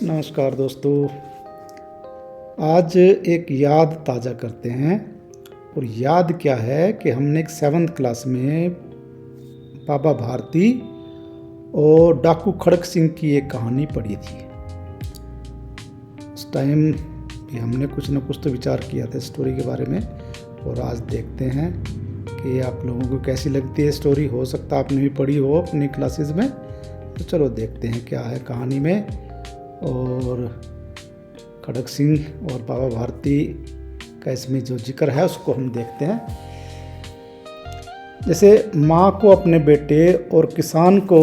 नमस्कार दोस्तों। आज एक याद ताज़ा करते हैं। और याद क्या है कि हमने एक 7th क्लास में बाबा भारती और डाकू खड़क सिंह की एक कहानी पढ़ी थी। उस टाइम भी हमने कुछ न कुछ तो विचार किया था स्टोरी के बारे में। और आज देखते हैं कि आप लोगों को कैसी लगती है स्टोरी। हो सकता है आपने भी पढ़ी हो अपनी क्लासेस में। तो चलो देखते हैं क्या है कहानी में। और खड़क सिंह और बाबा भारती का इसमें जो जिक्र है उसको हम देखते हैं। जैसे माँ को अपने बेटे और किसान को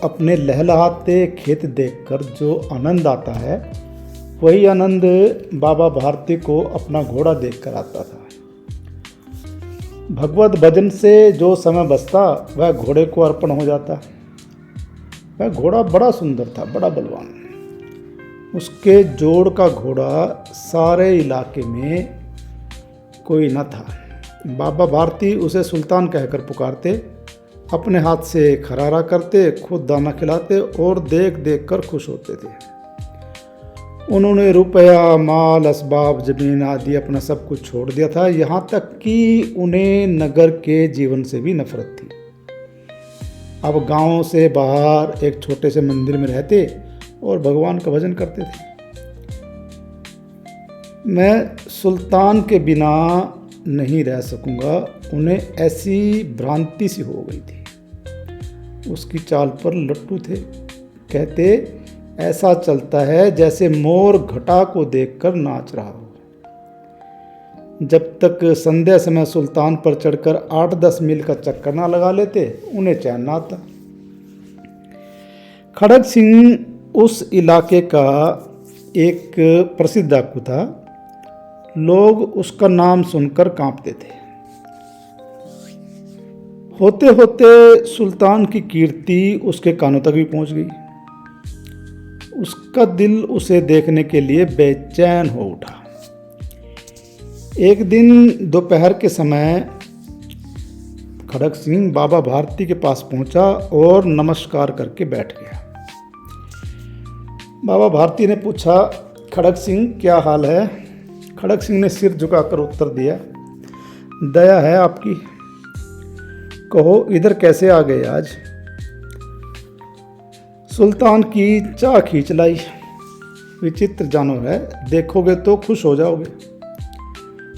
अपने लहलहाते खेत देखकर जो आनंद आता है, वही आनंद बाबा भारती को अपना घोड़ा देखकर आता था। भगवत भजन से जो समय बचता वह घोड़े को अर्पण हो जाता। वह घोड़ा बड़ा सुंदर था, बड़ा बलवान। उसके जोड़ का घोड़ा सारे इलाके में कोई न था। बाबा भारती उसे सुल्तान कहकर पुकारते, अपने हाथ से खरारा करते, खुद दाना खिलाते और देख देख कर खुश होते थे। उन्होंने रुपया, माल, असबाब, जमीन आदि अपना सब कुछ छोड़ दिया था। यहाँ तक कि उन्हें नगर के जीवन से भी नफरत थी। अब गांव से बाहर एक छोटे से मंदिर में रहते और भगवान का भजन करते थे। मैं सुल्तान के बिना नहीं रह सकूंगा, उन्हें ऐसी भ्रांति सी हो गई थी। उसकी चाल पर लट्टू थे। कहते, ऐसा चलता है जैसे मोर घटा को देखकर नाच रहा हो। जब तक संध्या समय सुल्तान पर चढ़कर 8-10 मील का चक्कर ना लगा लेते, उन्हें चैन ना आता। खड़क सिंह उस इलाके का एक प्रसिद्ध डाकू था। लोग उसका नाम सुनकर कांपते थे। होते होते सुल्तान की कीर्ति उसके कानों तक भी पहुंच गई। उसका दिल उसे देखने के लिए बेचैन हो उठा। एक दिन दोपहर के समय खड़क सिंह बाबा भारती के पास पहुंचा और नमस्कार करके बैठ गया। बाबा भारती ने पूछा, खड़क सिंह क्या हाल है? खड़क सिंह ने सिर झुकाकर उत्तर दिया, दया है आपकी। कहो इधर कैसे आ गए आज? सुल्तान की चाह खींच लाई। विचित्र जानवर है, देखोगे तो खुश हो जाओगे।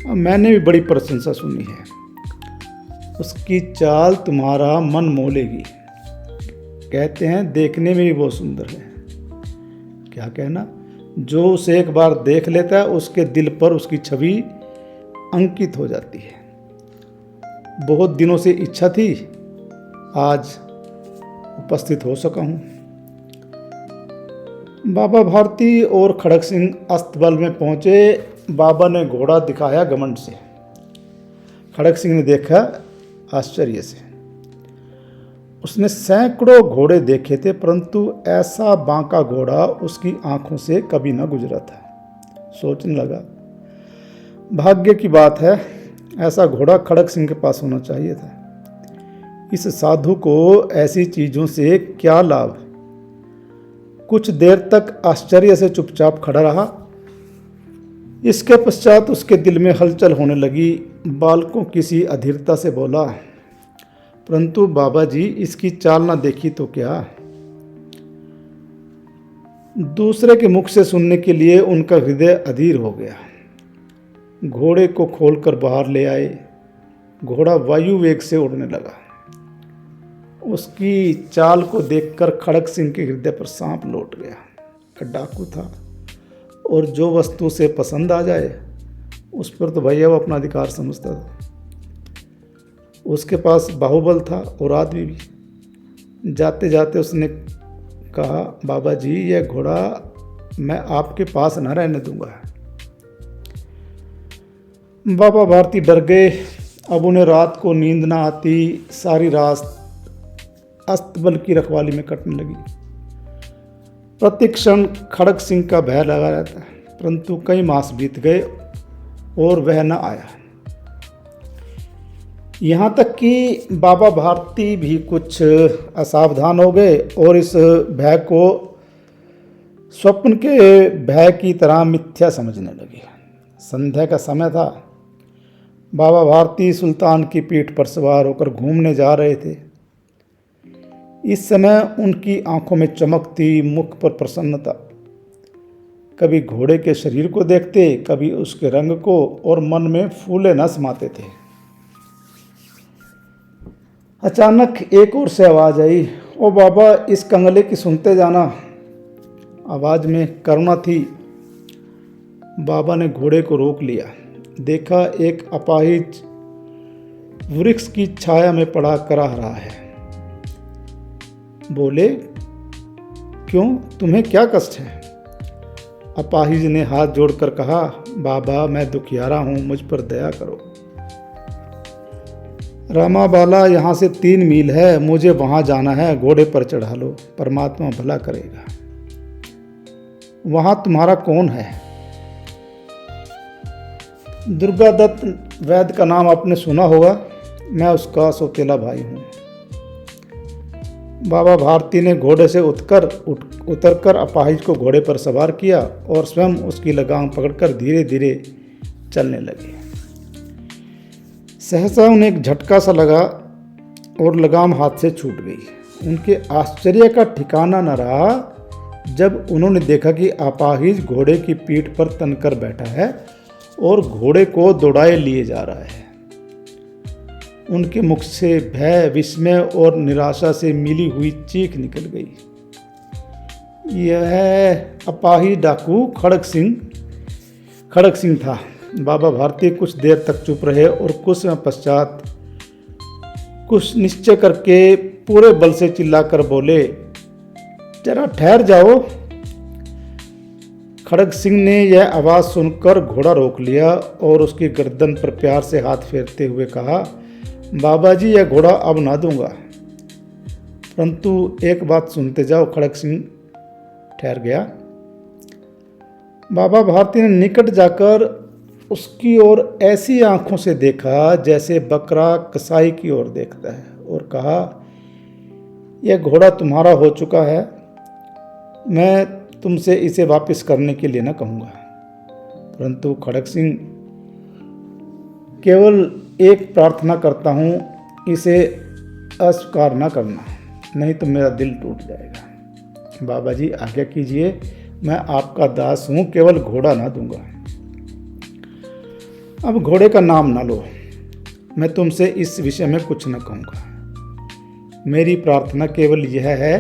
मैंने भी बड़ी प्रशंसा सुनी है। उसकी चाल तुम्हारा मन मोह लेगी। कहते हैं देखने में भी बहुत सुंदर है। क्या कहना, जो उसे एक बार देख लेता है उसके दिल पर उसकी छवि अंकित हो जाती है। बहुत दिनों से इच्छा थी, आज उपस्थित हो सका हूँ। बाबा भारती और खड़क सिंह अस्तबल में पहुंचे। बाबा ने घोड़ा दिखाया घमंड से। खड़क सिंह ने देखा आश्चर्य से। उसने सैकड़ों घोड़े देखे थे, परंतु ऐसा बांका घोड़ा उसकी आंखों से कभी न गुजरा था। सोचने लगा, भाग्य की बात है, ऐसा घोड़ा खड़क सिंह के पास होना चाहिए था। इस साधु को ऐसी चीजों से क्या लाभ? कुछ देर तक आश्चर्य से चुपचाप खड़ा रहा। इसके पश्चात उसके दिल में हलचल होने लगी। बालकों किसी अधीरता से बोला, परंतु बाबा जी इसकी चाल ना देखी तो क्या? दूसरे के मुख से सुनने के लिए उनका हृदय अधीर हो गया। घोड़े को खोलकर बाहर ले आए। घोड़ा वायु वेग से उड़ने लगा। उसकी चाल को देखकर खड़क सिंह के हृदय पर सांप लौट गया। डाकू था और जो वस्तु उसे पसंद आ जाए उस पर तो भैया वो अपना अधिकार समझता था। उसके पास बाहुबल था और आदमी भी। जाते जाते उसने कहा, बाबा जी यह घोड़ा मैं आपके पास न रहने दूंगा। बाबा भारती डर गए। अब उन्हें रात को नींद ना आती। सारी रात अस्तबल की रखवाली में कटने लगी। प्रतिक्षण खड़क सिंह का भय लगा रहता है, परंतु कई मास बीत गए और वह न आया। यहाँ तक कि बाबा भारती भी कुछ असावधान हो गए और इस भय को स्वप्न के भय की तरह मिथ्या समझने लगे। संध्या का समय था। बाबा भारती सुल्तान की पीठ पर सवार होकर घूमने जा रहे थे। इस समय उनकी आंखों में चमक थी, मुख पर प्रसन्नता। कभी घोड़े के शरीर को देखते, कभी उसके रंग को, और मन में फूले न समाते थे। अचानक एक ओर से आवाज आई, ओ बाबा, इस कंगले की सुनते जाना। आवाज में करुणा थी। बाबा ने घोड़े को रोक लिया। देखा एक अपाहिज वृक्ष की छाया में पड़ा कराह रहा है। बोले, क्यों, तुम्हें क्या कष्ट है? अपाहिज ने हाथ जोड़कर कहा, बाबा, मैं दुखियारा हूं, मुझ पर दया करो। रामाबाला यहाँ से 3 मील है, मुझे वहां जाना है, घोड़े पर चढ़ा लो, परमात्मा भला करेगा। वहां तुम्हारा कौन है? दुर्गा दत्त वैद्य का नाम आपने सुना होगा, मैं उसका सौतेला भाई हूँ। बाबा भारती ने घोड़े से उतरकर अपाहिज को घोड़े पर सवार किया और स्वयं उसकी लगाम पकड़कर धीरे धीरे चलने लगे। सहसा उन्हें एक झटका सा लगा और लगाम हाथ से छूट गई। उनके आश्चर्य का ठिकाना न रहा जब उन्होंने देखा कि अपाहिज घोड़े की पीठ पर तनकर बैठा है और घोड़े को दौड़ाए लिए जा रहा है। उनके मुख से भय, विस्मय और निराशा से मिली हुई चीख निकल गई। यह अपाहिज डाकू खड़ग सिंह था। बाबा भारती कुछ देर तक चुप रहे और कुछ समय पश्चात कुछ निश्चय करके पूरे बल से चिल्लाकर बोले, जरा ठहर जाओ। खड़ग सिंह ने यह आवाज़ सुनकर घोड़ा रोक लिया और उसकी गर्दन पर प्यार से हाथ फेरते हुए कहा, बाबा जी, यह घोड़ा अब ना दूंगा, परंतु एक बात सुनते जाओ। खड़ग सिंह ठहर गया। बाबा भारती ने निकट जाकर उसकी ओर ऐसी आंखों से देखा जैसे बकरा कसाई की ओर देखता है और कहा, यह घोड़ा तुम्हारा हो चुका है, मैं तुमसे इसे वापस करने के लिए न कहूँगा, परंतु खड़ग सिंह, केवल एक प्रार्थना करता हूँ, इसे अस्वीकार न करना, नहीं तो मेरा दिल टूट जाएगा। बाबा जी, आज्ञा कीजिए, मैं आपका दास हूँ, केवल घोड़ा ना दूंगा। अब घोड़े का नाम ना लो, मैं तुमसे इस विषय में कुछ न कहूँगा। मेरी प्रार्थना केवल यह है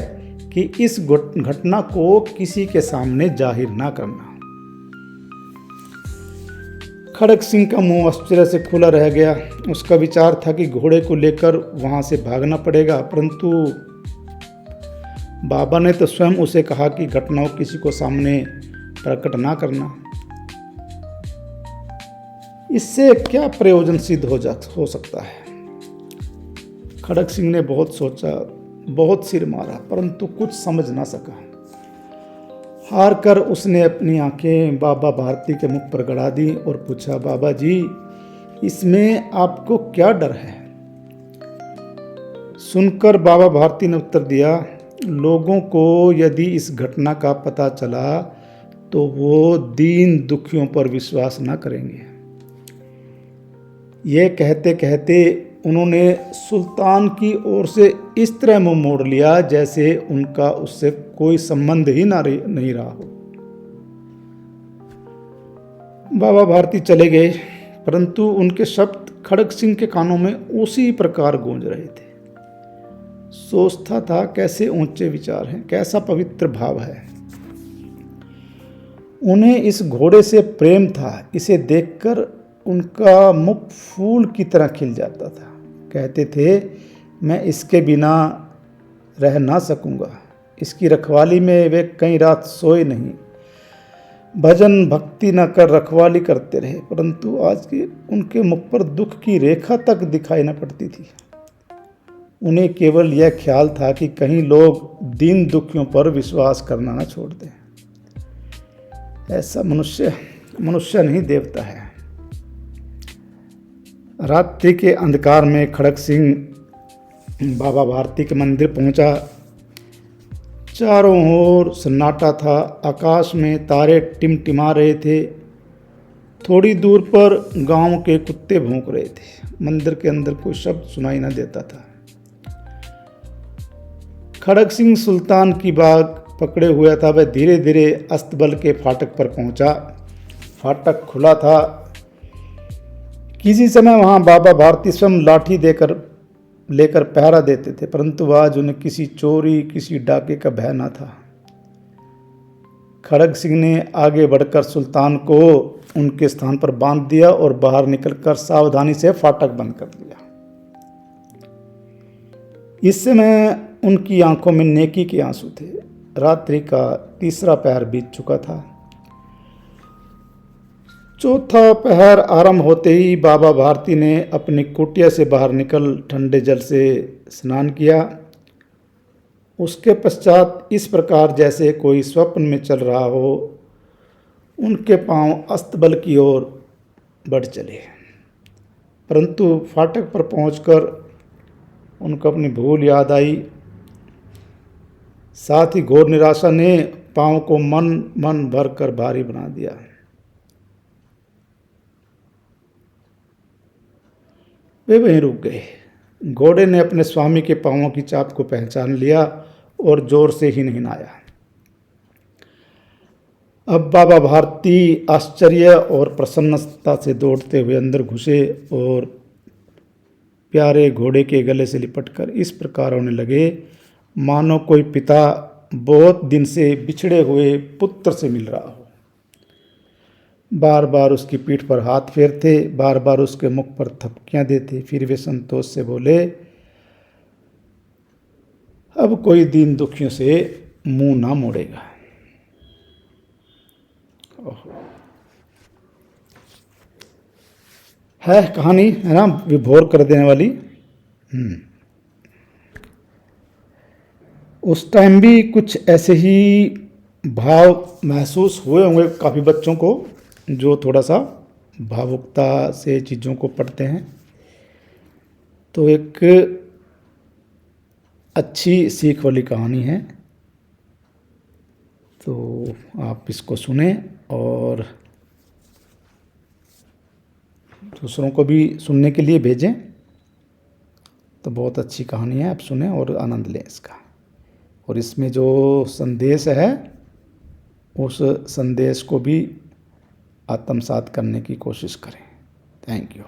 कि इस घटना को किसी के सामने जाहिर ना करना। खड़ग सिंह का मुंह आश्चर्य से खुला रह गया। उसका विचार था कि घोड़े को लेकर वहां से भागना पड़ेगा, परंतु बाबा ने तो स्वयं उसे कहा कि घटनाओं किसी को सामने प्रकट ना करना। इससे क्या प्रयोजन सिद्ध हो सकता है? खड़ग सिंह ने बहुत सोचा, बहुत सिर मारा, परंतु कुछ समझ ना सका। हार कर उसने अपनी आंखें बाबा भारती के मुख पर गड़ा दी और पूछा, बाबा जी, इसमें आपको क्या डर है? सुनकर बाबा भारती ने उत्तर दिया, लोगों को यदि इस घटना का पता चला तो वो दीन दुखियों पर विश्वास ना करेंगे। ये कहते कहते उन्होंने सुल्तान की ओर से इस तरह मुंह मोड़ लिया जैसे उनका उससे कोई संबंध ही नहीं रहा हो। बाबा भारती चले गए, परंतु उनके शब्द खड़ग सिंह के कानों में उसी प्रकार गूंज रहे थे। सोचता था, कैसे ऊंचे विचार हैं, कैसा पवित्र भाव है। उन्हें इस घोड़े से प्रेम था। इसे देखकर उनका मुख फूल की तरह खिल जाता था। कहते थे, मैं इसके बिना रह ना सकूंगा। इसकी रखवाली में वे कई रात सोए नहीं, भजन भक्ति न कर रखवाली करते रहे, परंतु आज के उनके मुख पर दुख की रेखा तक दिखाई न पड़ती थी। उन्हें केवल यह ख्याल था कि कहीं लोग दीन दुखियों पर विश्वास करना न छोड़ दें। ऐसा मनुष्य नहीं, देवता है। रात्रि के अंधकार में खड़ग सिंह बाबा भारती के मंदिर पहुंचा। चारों ओर सन्नाटा था। आकाश में तारे टिमटिमा रहे थे। थोड़ी दूर पर गांव के कुत्ते भौंक रहे थे। मंदिर के अंदर कोई शब्द सुनाई न देता था। खड़ग सिंह सुल्तान की बाग पकड़े हुआ था। वह धीरे धीरे अस्तबल के फाटक पर पहुंचा। फाटक खुला था। किसी समय वहां बाबा भारती स्वयं लाठी लेकर पहरा देते थे, परंतु आज उन्हें किसी चोरी, किसी डाके का भय न था। खड़ग सिंह ने आगे बढ़कर सुल्तान को उनके स्थान पर बांध दिया और बाहर निकलकर सावधानी से फाटक बंद कर दिया। इस समय उनकी आंखों में नेकी के आंसू थे। रात्रि का तीसरा पहर बीत चुका था। चौथा पहर आरंभ होते ही बाबा भारती ने अपनी कुटिया से बाहर निकल ठंडे जल से स्नान किया। उसके पश्चात इस प्रकार जैसे कोई स्वप्न में चल रहा हो, उनके पांव अस्तबल की ओर बढ़ चले। परंतु फाटक पर पहुंचकर उनको अपनी भूल याद आई। साथ ही घोर निराशा ने पांव को मन भर कर भारी बना दिया। वे वहीं रुक गए। घोड़े ने अपने स्वामी के पांवों की चाप को पहचान लिया और जोर से हिनहिनाया। अब बाबा भारती आश्चर्य और प्रसन्नता से दौड़ते हुए अंदर घुसे और प्यारे घोड़े के गले से लिपटकर इस प्रकार होने लगे मानो कोई पिता बहुत दिन से बिछड़े हुए पुत्र से मिल रहा हो। बार बार उसकी पीठ पर हाथ फेरते, बार बार उसके मुख पर थपकियां देते। फिर वे संतोष से बोले, अब कोई दीन दुखियों से मुंह ना मोड़ेगा। है कहानी, है ना, विभोर कर देने वाली। उस टाइम भी कुछ ऐसे ही भाव महसूस हुए होंगे काफ़ी बच्चों को, जो थोड़ा सा भावुकता से चीज़ों को पढ़ते हैं। तो एक अच्छी सीख वाली कहानी है, तो आप इसको सुने और दूसरों को भी सुनने के लिए भेजें। तो बहुत अच्छी कहानी है, आप सुने और आनंद लें इसका। और इसमें जो संदेश है उस संदेश को भी आत्मसात करने की कोशिश करें। Thank you.